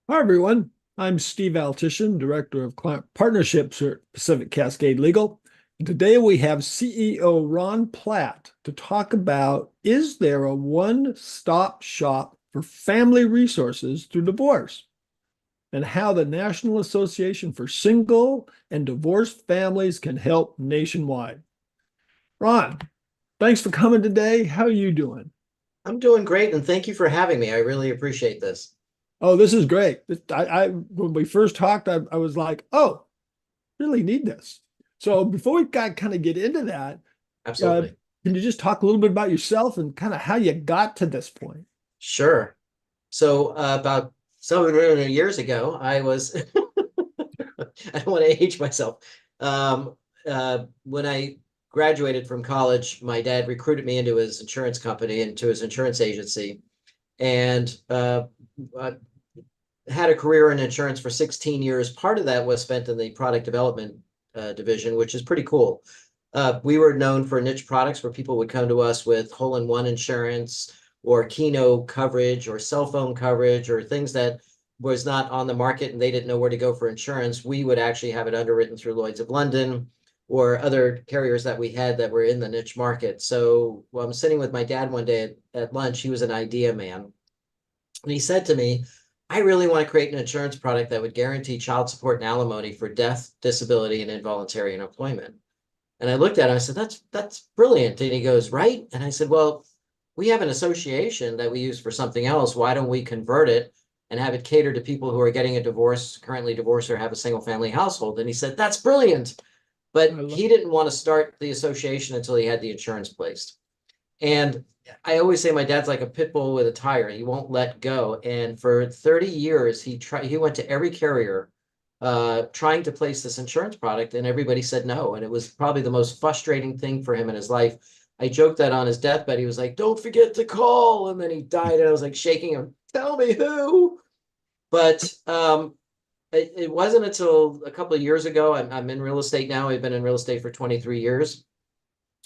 Hi, everyone. I'm Steve Altition, Director of Client Partnerships at Pacific Cascade Legal. And today we have CEO Ron Platt to talk about, is there a one-stop shop for family resources through divorce, and how the National Association for Single and Divorced Families can help nationwide. Ron, thanks for coming today. How are you doing? I'm doing great, and thank you for having me. I really appreciate this. Oh, this is great. When we first talked, I was like, oh, really need this. So before we got kind of get into that, uh, Absolutely. can you just talk a little bit about yourself and kind of how you got to this point? Sure. So about 7 years ago, I was, I don't want to age myself. Um, when I graduated from college, my dad recruited me into his insurance company, into his insurance agency, and I had a career in insurance for 16 years. Part of that was spent in the product development division, which is pretty cool. We were known for niche products where people would come to us with hole-in-one insurance or Keno coverage or cell phone coverage or things that was not on the market and they didn't know where to go for insurance. We would actually have it underwritten through Lloyd's of London or other carriers that we had that were in the niche market. So I'm sitting with my dad one day at lunch. He was an idea man. And he said to me, I really want to create an insurance product that would guarantee child support and alimony for death, disability, and involuntary unemployment. And I looked at him, I said, that's brilliant. And he goes, right? And I said, well, we have an association that we use for something else. Why don't we convert it and have it cater to people who are getting a divorce, currently divorced, or have a single family household? And he said, that's brilliant. I But love, he didn't want to start the association until he had the insurance placed. And I always say my dad's like a pit bull with a tire. He won't let go. And for 30 years, he went to every carrier trying to place this insurance product, and everybody said no. And it was probably the most frustrating thing for him in his life. I joked that on his deathbed, he was like, don't forget to call. And then he died, and I was like shaking him, tell me who. But it wasn't until a couple of years ago. I'm in real estate now. I've been in real estate for 23 years.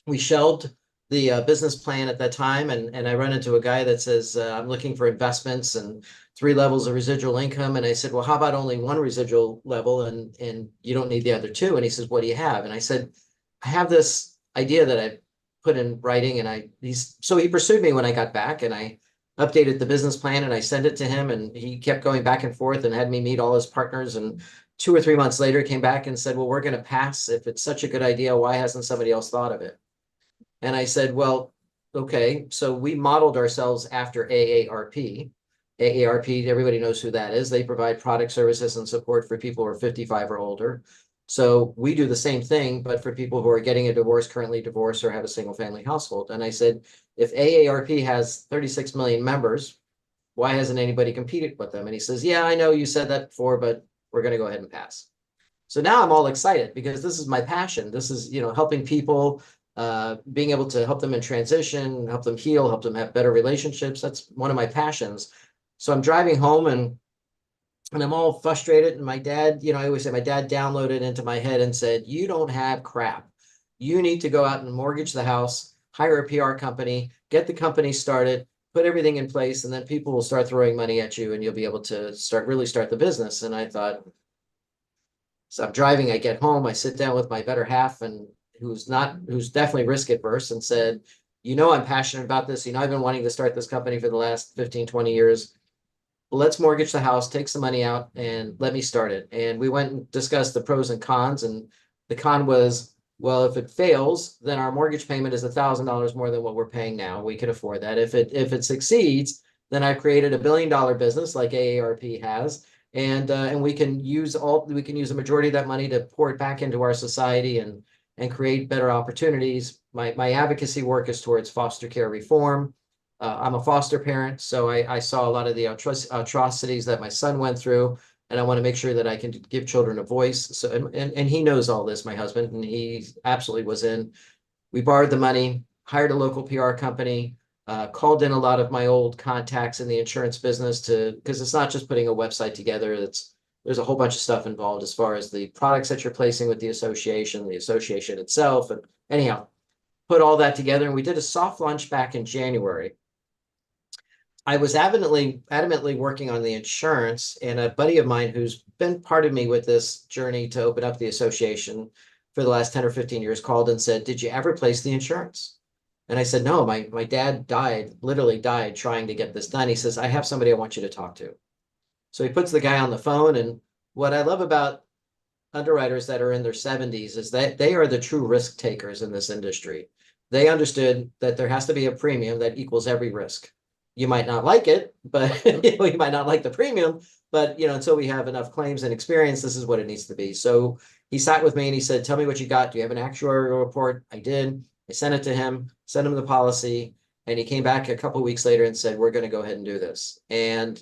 We shelved the business plan at that time, and I run into a guy that says, I'm looking for investments and 3 levels of residual income. And I said, well, how about only one residual level and you don't need the other two? And he says, what do you have? And I said, I have this idea that I put in writing. And so he pursued me when I got back, and I updated the business plan and I sent it to him, and he kept going back and forth and had me meet all his partners. And 2 or 3 months later, he came back and said, well, we're going to pass. If it's such a good idea, why hasn't somebody else thought of it? And I said, well, okay. So we modeled ourselves after AARP. AARP, everybody knows who that is. They provide product services and support for people who are 55 or older. So we do the same thing, but for people who are getting a divorce, currently divorced, or have a single family household. And I said, if AARP has 36 million members, why hasn't anybody competed with them? And he says, yeah, I know you said that before, but we're going to go ahead and pass. So now I'm all excited because this is my passion. This is, helping people, being able to help them in transition, help them heal, help them have better relationships. That's one of my passions. So I'm driving home and I'm all frustrated. And my dad, I always say my dad downloaded into my head and said, you don't have crap. You need to go out and mortgage the house, hire a PR company, get the company started, put everything in place, and then people will start throwing money at you and you'll be able to really start the business. And I thought, so I'm driving, I get home, I sit down with my better half, and who's definitely risk adverse, and said, I'm passionate about this. I've been wanting to start this company for the last 15, 20 years. Let's mortgage the house, take some money out, and let me start it. And we went and discussed the pros and cons. And the con was, well, if it fails, then our mortgage payment is $1,000 more than what we're paying now. We can afford that. If it succeeds, then I've created $1 billion business like AARP has, and we can use a majority of that money to pour it back into our society and create better opportunities. My advocacy work is towards foster care reform. I'm a foster parent, so I saw a lot of the atrocities that my son went through, and I want to make sure that I can give children a voice. So, and he knows all this, my husband, and he absolutely was in. We borrowed the money, hired a local PR company, called in a lot of my old contacts in the insurance business because it's not just putting a website together. There's a whole bunch of stuff involved as far as the products that you're placing with the association itself. And anyhow, put all that together, and we did a soft launch back in January. I was adamantly working on the insurance, and a buddy of mine who's been part of me with this journey to open up the association for the last 10 or 15 years called and said, "Did you ever place the insurance?" And I said, "No, my dad died, literally died trying to get this done." He says, "I have somebody I want you to talk to." So he puts the guy on the phone. And what I love about underwriters that are in their 70s is that they are the true risk takers in this industry. They understood that there has to be a premium that equals every risk. You might not like it, but you might not like the premium, but until we have enough claims and experience, this is what it needs to be. So he sat with me and he said, "Tell me what you got. Do you have an actuarial report?" I did. I sent it to him, sent him the policy, and he came back a couple of weeks later and said, "We're going to go ahead and do this." And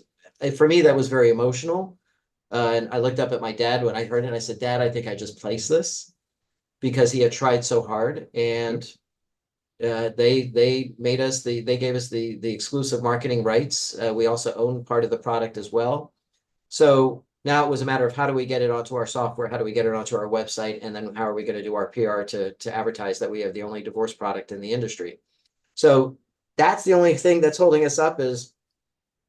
for me, that was very emotional. And I looked up at my dad when I heard it, and I said, "Dad, I think I just placed this," because he had tried so hard. And they made us they gave us the exclusive marketing rights. We also own part of the product as well. So now it was a matter of how do we get it onto our software, how do we get it onto our website, and then how are we going to do our PR to advertise that we have the only divorce product in the industry. So that's the only thing that's holding us up. Is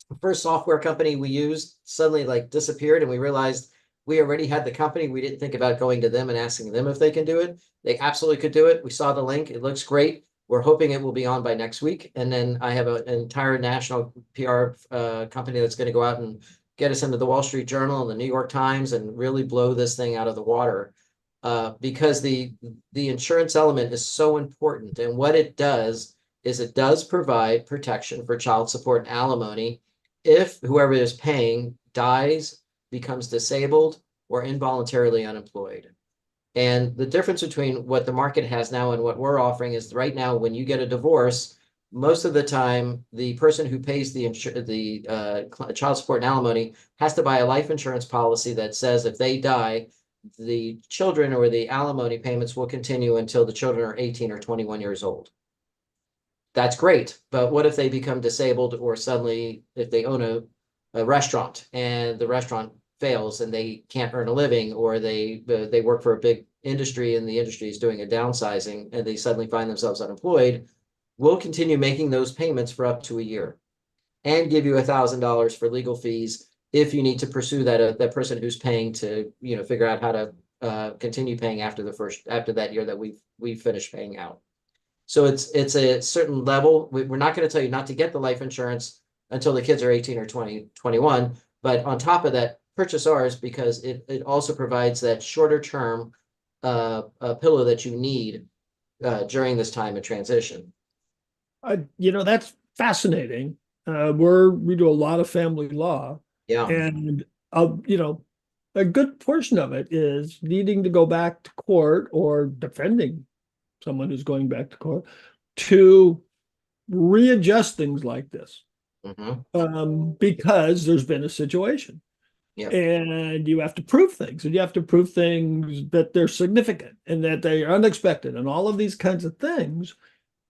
the first software company we used suddenly disappeared, and we realized we already had the company. We didn't think about going to them and asking them if they can do it. They absolutely could do it. We saw the link. It looks great. We're hoping it will be on by next week. And then I have an entire national PR company that's going to go out and get us into the Wall Street Journal and the New York Times and really blow this thing out of the water, because the insurance element is so important. And what it does is it does provide protection for child support and alimony if whoever is paying dies, becomes disabled, or involuntarily unemployed. And the difference between what the market has now and what we're offering is right now, when you get a divorce, most of the time, the person who pays the child support and alimony has to buy a life insurance policy that says if they die, the children or the alimony payments will continue until the children are 18 or 21 years old. That's great. But what if they become disabled, or suddenly if they own a restaurant and the restaurant fails and they can't earn a living, or they work for a big industry and the industry is doing a downsizing and they suddenly find themselves unemployed? We'll continue making those payments for up to a year and give you $1,000 for legal fees if you need to pursue that person who's paying to figure out how to continue paying after that year that we've finished paying out. So it's a certain level. We're not going to tell you not to get the life insurance until the kids are 18 or 20, 21. But on top of that, purchase ours, because it also provides that shorter term pillow that you need during this time of transition. That's fascinating. We do a lot of family law, Yeah. and a good portion of it is needing to go back to court or defending someone who's going back to court to readjust things like this, because there's been a situation. Yeah. And you have to prove things, and you have to prove things that they're significant and that they are unexpected and all of these kinds of things.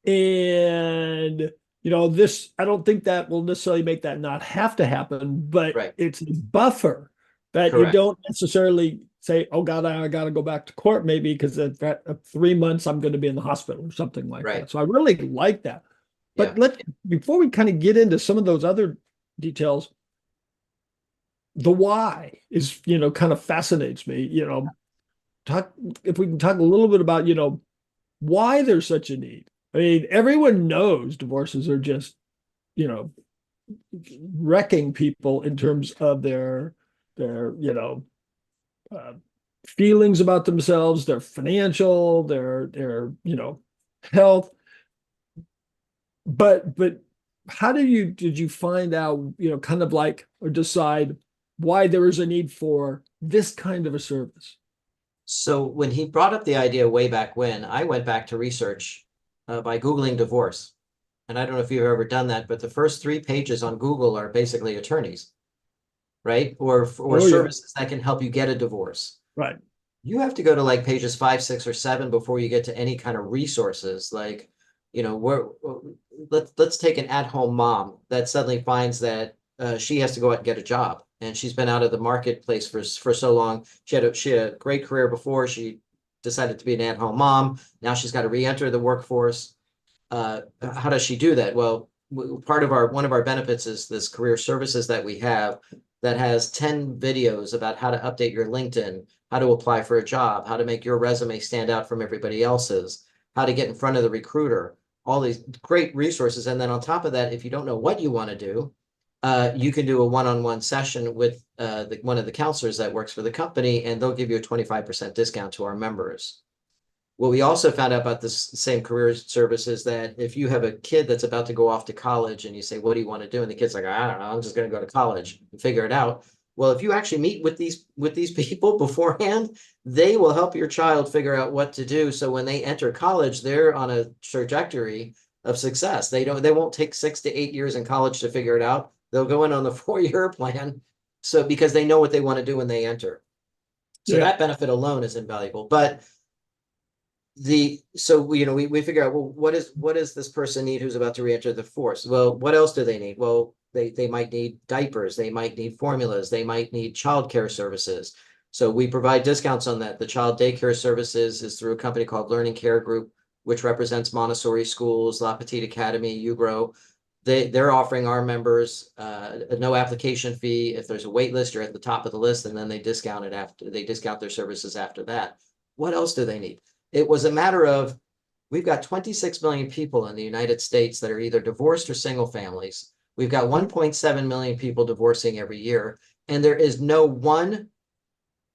And this, I don't think that will necessarily make that not have to happen, but Right. it's a buffer that Correct. you don't necessarily say, "Oh God, I got to go back to court maybe because at 3 months I'm going to be in the hospital," or something like Right. that. So I really like that. Yeah. But before we kind of get into some of those other details, the why is, kind of fascinates me. If we can talk a little bit about, why there's such a need. I mean, everyone knows divorces are just, wrecking people in terms of their uh, feelings about themselves, their financial, their health. But how did you find out, kind of or decide why there is a need for this kind of a service? So when he brought up the idea way back when, I went back to research by Googling divorce. And I don't know if you've ever done that, but the first 3 pages on Google are basically attorneys, right? Or services that can help you get a divorce. Right. You have to go to pages 5, 6, or 7 before you get to any kind of resources. Let's take an at-home mom that suddenly finds that she has to go out and get a job, and she's been out of the marketplace for so long. She had a great career before. She decided to be an at-home mom. Now she's got to re-enter the workforce. How does she do that? Well, part of one of our benefits is this career services that we have that has 10 videos about how to update your LinkedIn, how to apply for a job, how to make your resume stand out from everybody else's, how to get in front of the recruiter, all these great resources. And then on top of that, if you don't know what you want to do, you can do a one-on-one session with one of the counselors that works for the company, and they'll give you a 25% discount to our members. What we also found out about this same career service is that if you have a kid that's about to go off to college and you say, what do you want to do? And the kid's like, I don't know, I'm just going to go to college and figure it out. Well, if you actually meet with these people beforehand, they will help your child figure out what to do. So when they enter college, they're on a trajectory of success. They won't take 6 to 8 years in college to figure it out. They'll go in on the 4-year plan. So because they know what they want to do when they enter. So that benefit alone is invaluable. But we figure out, well, what does this person need who's about to re-enter the force? Well, what else do they need? Well, they might need diapers, they might need formulas, they might need childcare services. So we provide discounts on that. The child daycare services is through a company called Learning Care Group, which represents Montessori schools, La Petite Academy, UGRO. They're offering our members a no application fee. If there's a wait list, you're at the top of the list, and then they discount their services after that. What else do they need? It was a matter of, we've got 26 million people in the United States that are either divorced or single families. We've got 1.7 million people divorcing every year, and there is no one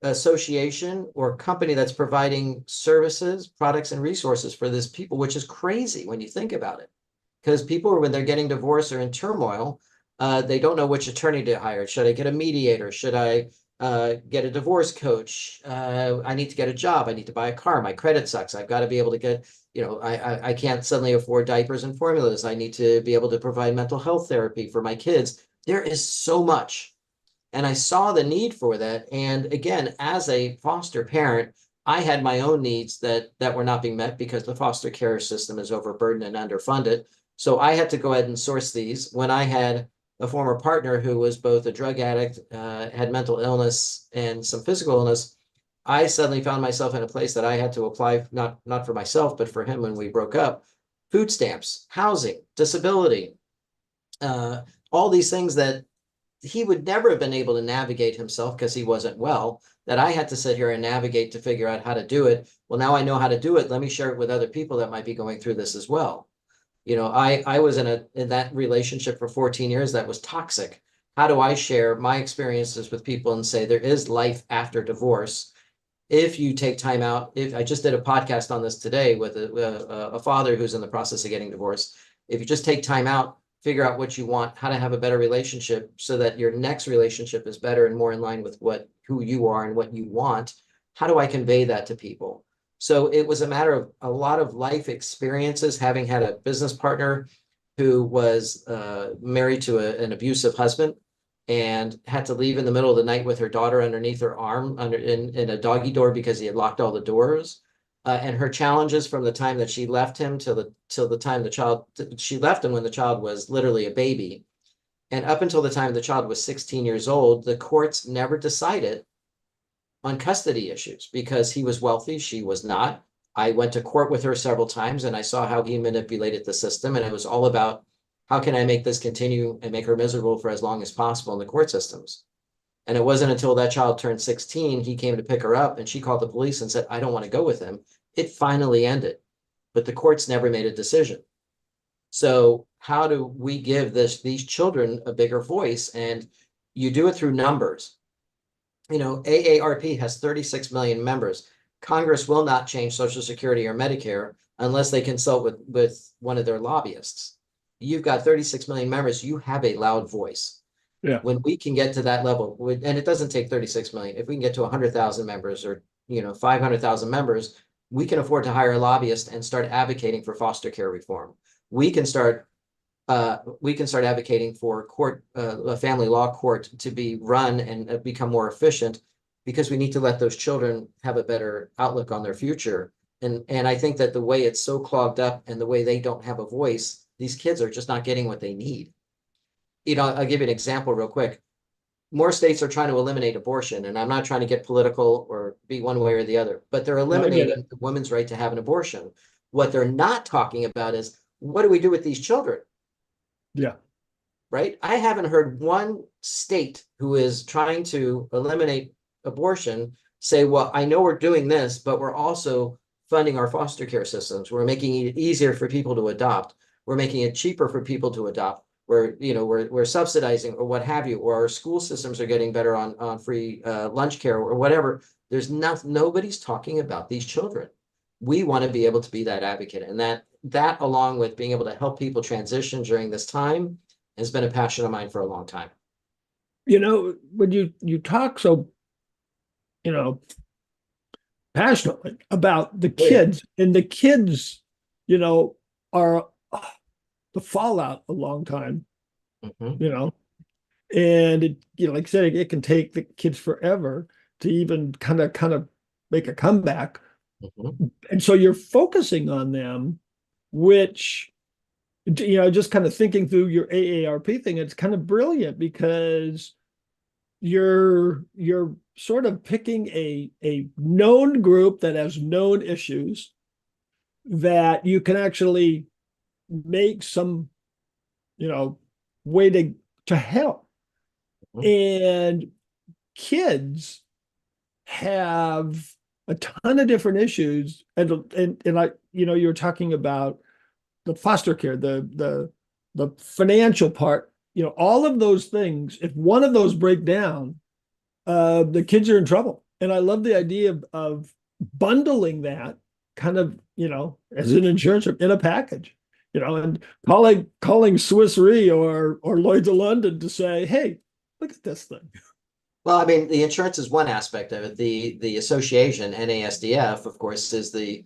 association or company that's providing services, products, and resources for this people, which is crazy when you think about it. Because people, when they're getting divorced or in turmoil, they don't know which attorney to hire. Should I get a mediator? Should I get a divorce coach? I need to get a job. I need to buy a car. My credit sucks. I've got to be able to get, I can't suddenly afford diapers and formulas. I need to be able to provide mental health therapy for my kids. There is so much. And I saw the need for that. And again, as a foster parent, I had my own needs that were not being met because the foster care system is overburdened and underfunded. So I had to go ahead and source these. When I had a former partner who was both a drug addict, had mental illness and some physical illness, I suddenly found myself in a place that I had to apply, not for myself, but for him when we broke up, food stamps, housing, disability, all these things that he would never have been able to navigate himself because he wasn't well, that I had to sit here and navigate to figure out how to do it. Well, now I know how to do it. Let me share it with other people that might be going through this as well. I was in that relationship for 14 years that was toxic. How do I share my experiences with people and say there is life after divorce? If you take time out, if I just did a podcast on this today with a father who's in the process of getting divorced, if you just take time out, figure out what you want, how to have a better relationship so that your next relationship is better and more in line with who you are and what you want. How do I convey that to people? So it was a matter of a lot of life experiences, having had a business partner who was married to an abusive husband and had to leave in the middle of the night with her daughter underneath her arm in a doggy door because he had locked all the doors. And her challenges from the time that she left him till the time she left him when the child was literally a baby. And up until the time the child was 16 years old, the courts never decided on custody issues because he was wealthy, she was not. I went to court with her several times and I saw how he manipulated the system. And it was all about, how can I make this continue and make her miserable for as long as possible in the court systems? And it wasn't until that child turned 16, he came to pick her up and she called the police and said, I don't want to go with him. It finally ended, but the courts never made a decision. So how do we give these children a bigger voice? And you do it through numbers. AARP has 36 million members. Congress will not change Social Security or Medicare unless they consult with one of their lobbyists. You've got 36 million members. You have a loud voice. Yeah. When we can get to that level, and it doesn't take 36 million, if we can get to 100,000 members or 500,000 members, we can afford to hire a lobbyist and start advocating for foster care reform. We can start advocating for a family law court to be run and become more efficient, because we need to let those children have a better outlook on their future. And I think that the way it's so clogged up and the way they don't have a voice, these kids are just not getting what they need. I'll give you an example real quick. More states are trying to eliminate abortion, and I'm not trying to get political or be one way or the other, but they're eliminating the woman's right to have an abortion. What they're not talking about is, what do we do with these children? Yeah. right? I haven't heard one state who is trying to eliminate abortion say, well, I know we're doing this, but we're also funding our foster care systems. We're making it easier for people to adopt. We're making it cheaper for people to adopt. We're subsidizing or what have you, or our school systems are getting better on free lunch care or whatever. There's nobody's talking about these children. We want to be able to be that advocate, and that along with being able to help people transition during this time has been a passion of mine for a long time. When you talk so, you know, passionately about the Oh yeah. kids, and the kids, you know, are the fallout a long time, Mhm. you know, and like I said, it can take the kids forever to even kind of make a comeback. Mhm. And so you're focusing on them, which, just kind of thinking through your AARP thing, it's kind of brilliant because you're sort of picking a known group that has known issues that you can actually make some, way to help. Mhm. And kids have a ton of different issues, and like, you were talking about the foster care, the financial part, all of those things. If one of those break down, the kids are in trouble. And I love the idea of bundling that kind of, as an insurance in a package, and calling Swiss Re or Lloyd's of London to say, hey, look at this thing. Well, I mean, the insurance is one aspect of it. The association, NASDF, of course, is the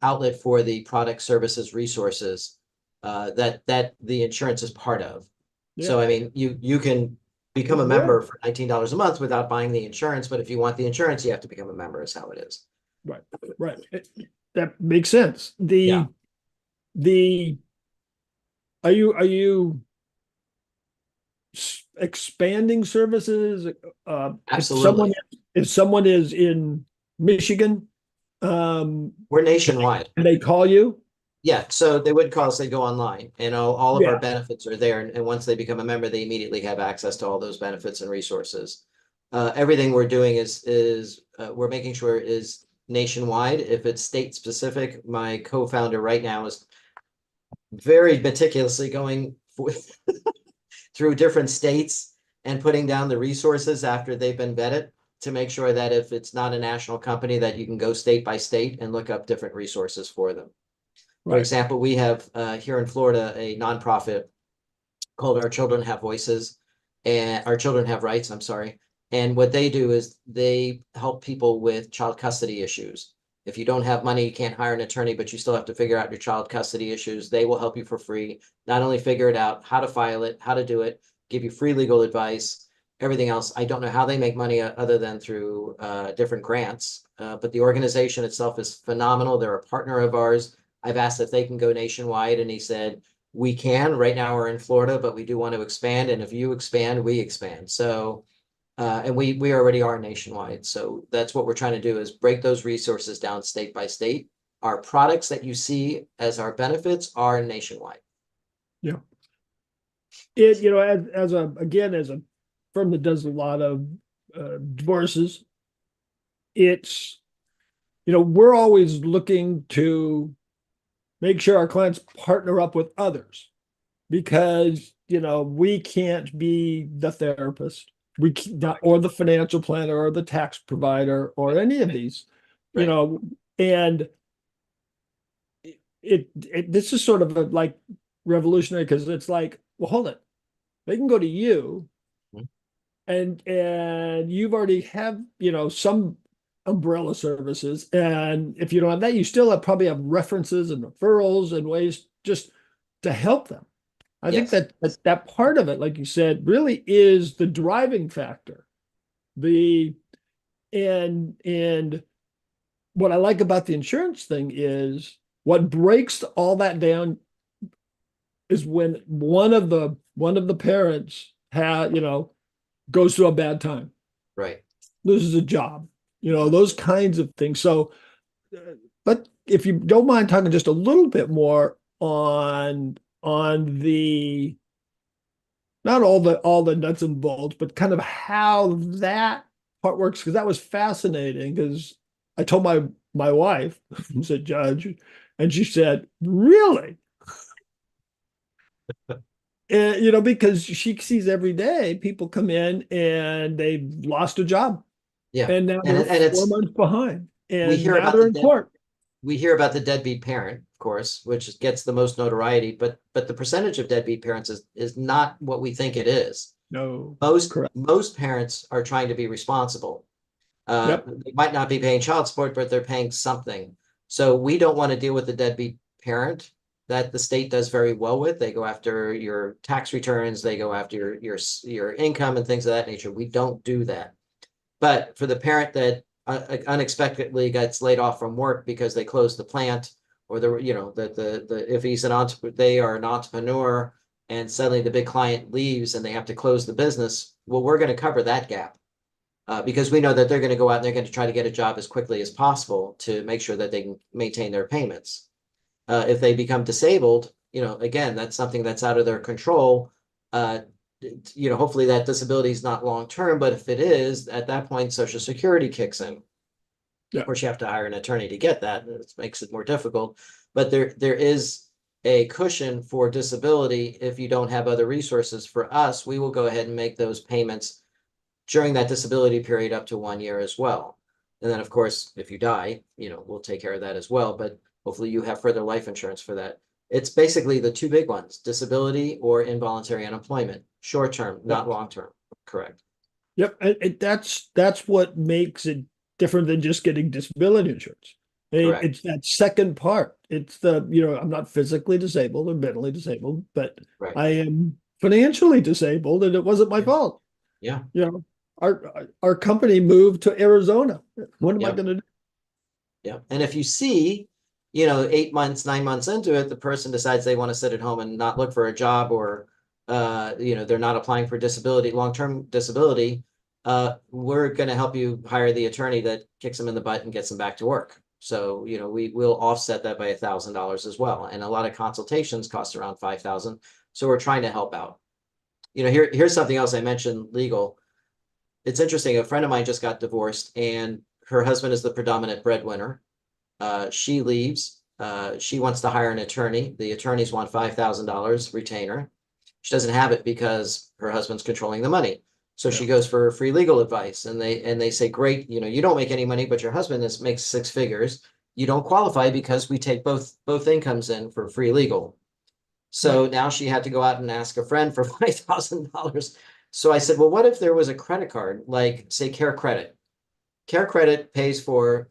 outlet for the product, services, resources that the insurance is part of. Yeah, So, I mean, you can become it's a member brilliant. for $19 a month without buying the insurance, but if you want the insurance, you have to become a member, is how it is. Right, right. That makes sense. Yeah, The are you expanding services? If someone absolutely. if someone is in Michigan, We're can nationwide. can they call you? Yeah, so they would call us, they go online and all of our Yeah, benefits are there. And once they become a member, they immediately have access to all those benefits and resources. Everything we're doing is we're making sure is nationwide. If it's state specific, my co-founder right now is very meticulously going through different states and putting down the resources after they've been vetted to make sure that if it's not a national company, that you can go state by state and look up different resources for them. For right. example, we have here in Florida a nonprofit called Our Children Have Voices and Our Children Have Rights. I'm sorry. And what they do is they help people with child custody issues. If you don't have money, you can't hire an attorney, but you still have to figure out your child custody issues. They will help you for free. Not only figure it out, how to file it, how to do it, give you free legal advice, everything else. I don't know how they make money other than through different grants, but the organization itself is phenomenal. They're a partner of ours. I've asked if they can go nationwide, and he said, we can. Right now we're in Florida, but we do want to expand. And if you expand, we expand. So, and we already are nationwide. So that's what we're trying to do is break those resources down state by state. Our products that you see as our benefits are nationwide. Yeah. As a firm that does a lot of divorces, it's, we're always looking to make sure our clients partner up with others because, we can't be the therapist. We not, or the financial planner or the tax provider or any of these, you Right. know, and this is sort of like revolutionary because it's like, well, hold it. They can go to you Mhm. and you've already have, some umbrella services. And if you don't have that, you still probably have references and referrals and ways just to help them. I think Yes. that part of it, like you said, really is the driving factor. The and what I like about the insurance thing is what breaks all that down is when one of the parents goes through a bad time, Right. loses a job, those kinds of things. So, but if you don't mind talking just a little bit more on the not all the nuts and bolts, but kind of how that part works, because that was fascinating. Because I told my wife, who's a judge, and she said, "Really?" And, because she sees every day people come in and they've lost a job, Yeah. and now And they're and four it's months behind, we and hear now about they're in court. we hear about the deadbeat parent, of course, which gets the most notoriety, but the percentage of deadbeat parents is not what we think it is. No, Most correct. most parents are trying to be responsible. Yep. They might not be paying child support, but they're paying something. So we don't want to deal with the deadbeat parent that the state does very well with. They go after your tax returns, they go after your income and things of that nature. We don't do that. But for the parent that unexpectedly gets laid off from work because they closed the plant, or if they are an entrepreneur and suddenly the big client leaves and they have to close the business, well, we're going to cover that gap. Because we know that they're going to go out and they're going to try to get a job as quickly as possible to make sure that they can maintain their payments. If they become disabled, again, that's something that's out of their control. Hopefully that disability is not long term, but if it is, at that point, Social Security kicks in. Yeah. Of course, you have to hire an attorney to get that. It makes it more difficult, but there is a cushion for disability if you don't have other resources. For us, we will go ahead and make those payments during that disability period up to 1 year as well. And then, of course, if you die, we'll take care of that as well. But hopefully you have further life insurance for that. It's basically the two big ones: disability or involuntary unemployment, short term, not long term. Correct. Yep. And that's what makes it different than just getting disability insurance. Correct. It's that second part. It's I'm not physically disabled or mentally disabled, but Right. I am financially disabled, and it wasn't my Yeah. fault. Yeah. Our company moved to Arizona. What am I Yeah. going to do? Yeah. And if you see, 8 months, 9 months into it, the person decides they want to sit at home and not look for a job, or, they're not applying for disability, long-term disability, we're going to help you hire the attorney that kicks them in the butt and gets them back to work. So, we will offset that by $1,000 as well. And a lot of consultations cost around $5,000. So we're trying to help out. Here's something else I mentioned: legal. It's interesting. A friend of mine just got divorced, and her husband is the predominant breadwinner. She leaves. She wants to hire an attorney. The attorneys want $5,000 retainer. She doesn't have it because her husband's controlling the money. So she goes for free legal advice, and they say, "Great, you don't make any money, but your husband makes 6 figures. You don't qualify because we take both incomes in for free legal." So now she had to go out and ask a friend for $5,000. So I said, "Well, what if there was a credit card, like, say, Care Credit? Care Credit pays for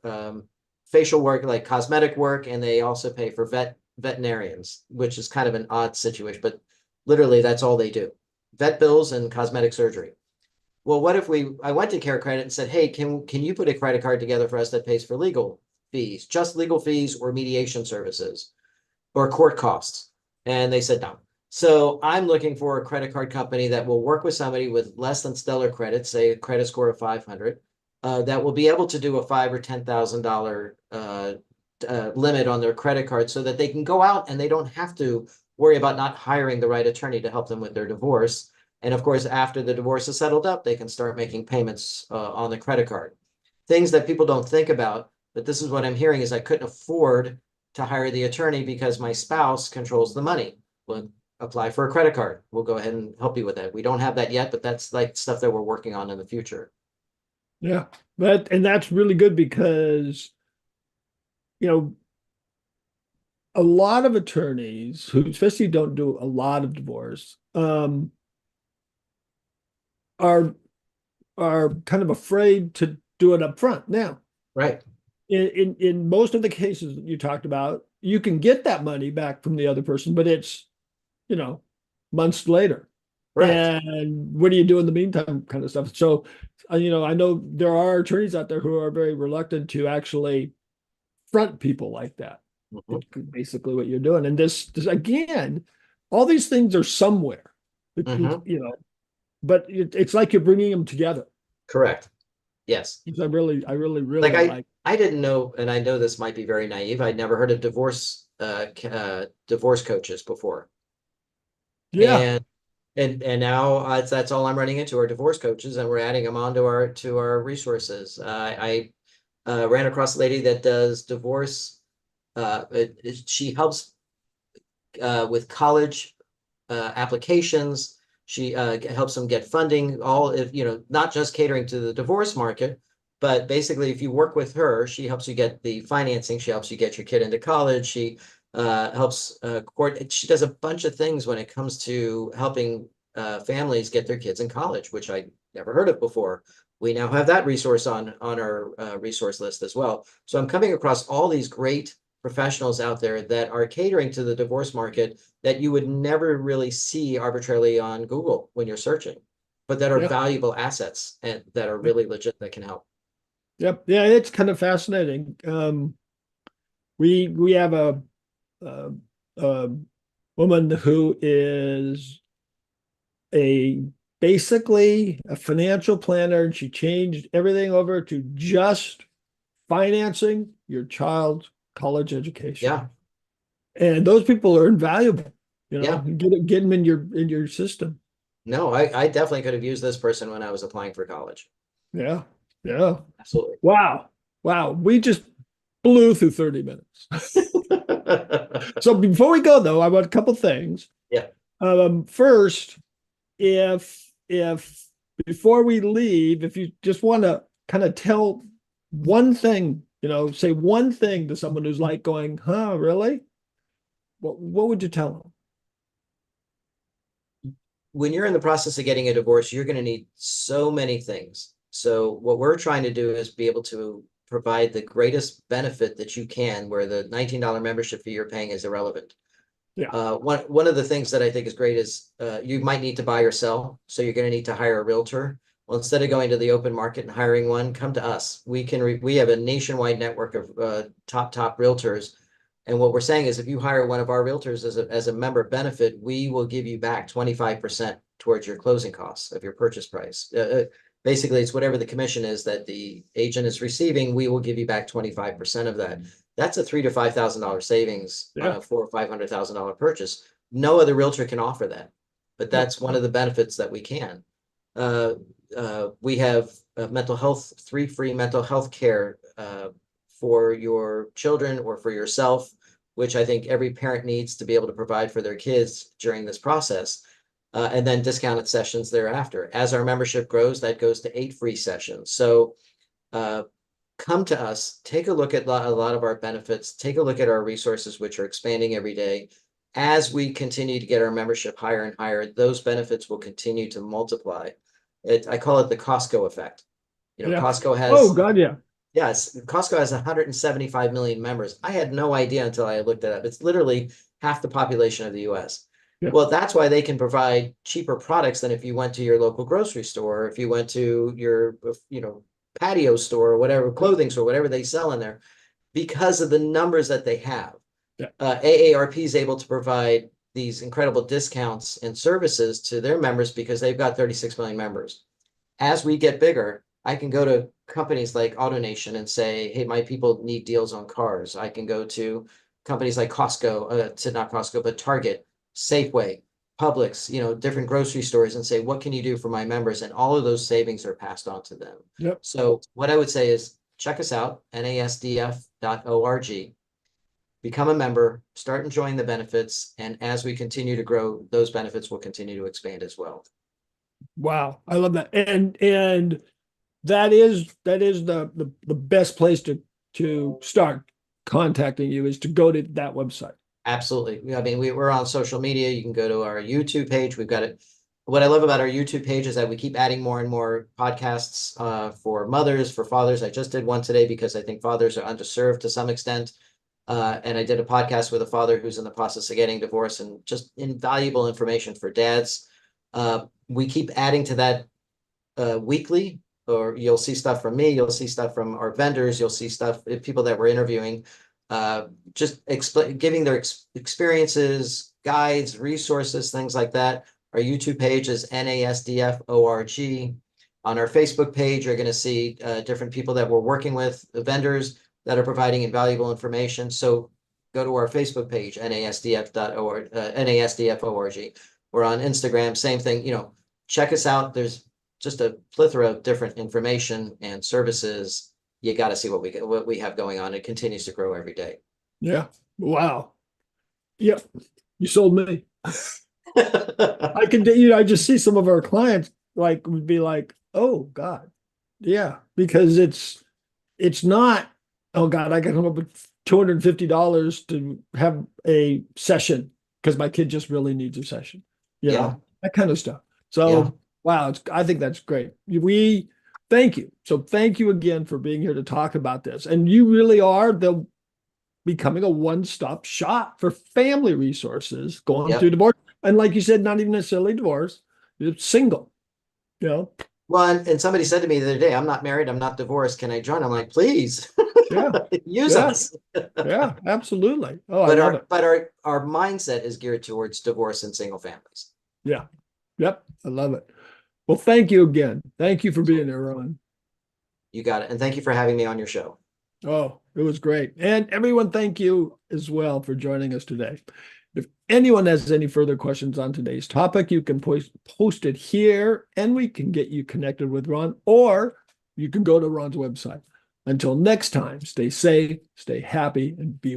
facial work, like cosmetic work, and they also pay for veterinarians, which is kind of an odd situation, but literally that's all they do: vet bills and cosmetic surgery. Well, what if I went to Care Credit and said, "Hey, can you put a credit card together for us that pays for legal fees, just legal fees or mediation services or court costs?" And they said no. So I'm looking for a credit card company that will work with somebody with less than stellar credit, say a credit score of 500, that will be able to do a $5,000 or $10,000 limit on their credit card, so that they can go out and they don't have to worry about not hiring the right attorney to help them with their divorce. And of course, after the divorce is settled up, they can start making payments on the credit card. Things that people don't think about, but this is what I'm hearing: is I couldn't afford to hire the attorney because my spouse controls the money. Well, apply for a credit card. We'll go ahead and help you with that. We don't have that yet, but that's like stuff that we're working on in the future. Yeah, that's really good, because you know a lot of attorneys who especially don't do a lot of divorce are kind of afraid to do it up front. Now, Right. in most of the cases that you talked about, you can get that money back from the other person, but it's you know months later. Correct. And what do you do in the meantime, kind of stuff. So, I know there are attorneys out there who are very reluctant to actually front people like that. Mhm. It's basically what you're doing. And this again, all these things are somewhere. Mhm. But it's like you're bringing them together. Correct. Yes. I really, Like really I, like. I didn't know, and I know this might be very naive. I'd never heard of divorce coaches before. Yeah. And now that's all I'm running into are divorce coaches, and we're adding them onto our resources. I ran across a lady that does divorce. She helps with college applications. She helps them get funding, all if not just catering to the divorce market, but basically if you work with her, she helps you get the financing. She helps you get your kid into college. She helps court. She does a bunch of things when it comes to helping families get their kids in college, which I never heard of before. We now have that resource on our resource list as well. So I'm coming across all these great professionals out there that are catering to the divorce market that you would never really see arbitrarily on Google when you're searching, but that are Yeah. valuable assets and that are really legit that can help. Yep. Yeah, it's kind of fascinating. We have a, a woman who is a basically a financial planner, and she changed everything over to just financing your child's college education. Yeah, And those people are invaluable. yeah. Get them in your system. No, I definitely could have used this person when I was applying for college. Yeah. Yeah. Absolutely. Wow. Wow. We just blew through 30 minutes. So before we go though, I want a couple things. Yeah. First, if before we leave, if you just want to kind of tell one thing, say one thing to someone who's like going, huh, really? What would you tell them? When you're in the process of getting a divorce, you're going to need so many things. So what we're trying to do is be able to provide the greatest benefit that you can, where the $19 membership fee you're paying is irrelevant. Yeah. One of the things that I think is great is you might need to buy or sell, so you're going to need to hire a realtor. Well, instead of going to the open market and hiring one, come to us. We have a nationwide network of top realtors. And what we're saying is if you hire one of our realtors as a member benefit, we will give you back 25% towards your closing costs of your purchase price. Basically, it's whatever the commission is that the agent is receiving, we will give you back 25% of that. That's a $3,000 to $5,000 savings on Yeah. a $400,000 or $500,000 purchase. No other realtor can offer that, but that's one of the benefits that we can. We have three free mental health care for your children or for yourself, which I think every parent needs to be able to provide for their kids during this process. And then discounted sessions thereafter. As our membership grows, that goes to 8 free sessions. So come to us, take a look at a lot of our benefits, take a look at our resources, which are expanding every day. As we continue to get our membership higher and higher, those benefits will continue to multiply. I call it the Costco effect. Yeah. Costco Oh has, God, yeah. yes, Costco has 175 million members. I had no idea until I looked it up. It's literally half the population of the US. Yeah. Well, that's why they can provide cheaper products than if you went to your local grocery store, or if you went to your, patio store or whatever, clothing store, whatever they sell in there, because of the numbers that they have. Yeah. AARP is able to provide these incredible discounts and services to their members because they've got 36 million members. As we get bigger, I can go to companies like AutoNation and say, hey, my people need deals on cars. I can go to companies like Costco, not Costco, but Target, Safeway, Publix, different grocery stores, and say, what can you do for my members? And all of those savings are passed on to them. Yep. So what I would say is check us out, NASDF.org, become a member, start enjoying the benefits. And as we continue to grow, those benefits will continue to expand as well. Wow. I love that. And that is the best place to start contacting you, is to go to that website. Absolutely. I mean, we're on social media. You can go to our YouTube page. We've got it. What I love about our YouTube page is that we keep adding more and more podcasts for mothers, for fathers. I just did one today because I think fathers are underserved to some extent. And I did a podcast with a father who's in the process of getting divorced, and just invaluable information for dads. We keep adding to that weekly, or you'll see stuff from me. You'll see stuff from our vendors. You'll see stuff, people that we're interviewing. Just giving their experiences, guides, resources, things like that. Our YouTube page is NASDF.org. On our Facebook page, you're going to see different people that we're working with, the vendors that are providing invaluable information. So go to our Facebook page, NASDF.org, NASDF.org. We're on Instagram, same thing, check us out. There's just a plethora of different information and services. You got to see what we have going on. It continues to grow every day. Yeah. Wow. Yeah. You sold me. I can, I just see some of our clients like would be like, oh God. Yeah. Because it's not, oh God, I got to come up with $250 to have a session because my kid just really needs a session. Yeah. That kind of stuff. Yeah. So wow, I think that's great. We thank you. So thank you again for being here to talk about this. And you really are becoming a one-stop shop for family resources going through Yep. divorce. And like you said, not even necessarily divorce, it's single, Well, and somebody said to me the other day, I'm not married, I'm not divorced. Can I join? I'm like, please Yeah. use Yeah. us. Yeah, absolutely. Oh, I But love it. our mindset is geared towards divorce and single families. Yeah. Yep. I love it. Well, thank you again. Thank you for being there, Ron. You got it. And thank you for having me on your show. Oh, it was great. And everyone, thank you as well for joining us today. If anyone has any further questions on today's topic, you can post it here and we can get you connected with Ron, or you can go to Ron's website. Until next time, stay safe, stay happy, and be